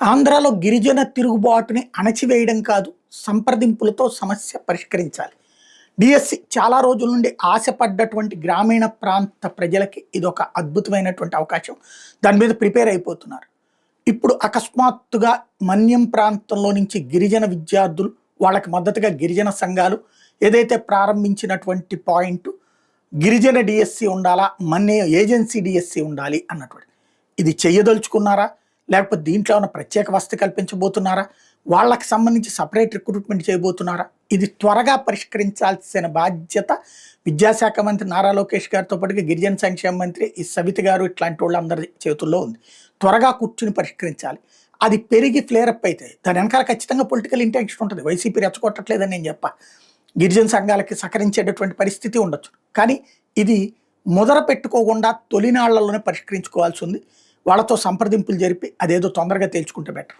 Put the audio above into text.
ఆంధ్రాలో గిరిజన తిరుగుబాటుని అణచివేయడం కాదు, సంప్రదింపులతో సమస్య పరిష్కరించాలి. డిఎస్సి చాలా రోజుల నుండి ఆశపడ్డటువంటి గ్రామీణ ప్రాంత ప్రజలకి ఇదొక అద్భుతమైనటువంటి అవకాశం. దాని మీద ప్రిపేర్ అయిపోతున్నారు. ఇప్పుడు అకస్మాత్తుగా మన్యం ప్రాంతంలో నుంచి గిరిజన విద్యార్థులు, వాళ్ళకి మద్దతుగా గిరిజన సంఘాలు ఏదైతే ప్రారంభించినటువంటి పాయింట్, గిరిజన డిఎస్సి ఉండాలా, మన్య ఏజెన్సీ డిఎస్సి ఉండాలి అన్నటువంటి, ఇది చెయ్యదలుచుకున్నారా, లేకపోతే దీంట్లో ఏమైనా ప్రత్యేక వసతి కల్పించబోతున్నారా, వాళ్ళకి సంబంధించి సపరేట్ రిక్రూట్మెంట్ చేయబోతున్నారా, ఇది త్వరగా పరిష్కరించాల్సిన బాధ్యత విద్యాశాఖ మంత్రి నారా లోకేష్ గారితో పాటుగా గిరిజన సంక్షేమ మంత్రి ఈ సవిత గారు ఇట్లాంటి వాళ్ళందరి చేతుల్లో ఉంది. త్వరగా కూర్చుని పరిష్కరించాలి. అది పెరిగి ఫ్లేరప్ అయితే దాని వెనకాల ఖచ్చితంగా పొలిటికల్ ఇంటెన్షన్ ఉంటుంది. వైసీపీ రెచ్చగొట్టట్లేదని నేను చెప్పా. గిరిజన సంఘాలకి సహకరించేటటువంటి పరిస్థితి ఉండొచ్చు. కానీ ఇది మొదలు పెట్టుకోకుండా తొలినాళ్లలోనే పరిష్కరించుకోవాల్సి ఉంది. వాళ్ళతో సంప్రదింపులు జరిపి అదేదో తొందరగా తేల్చుకుంటే బెటర్.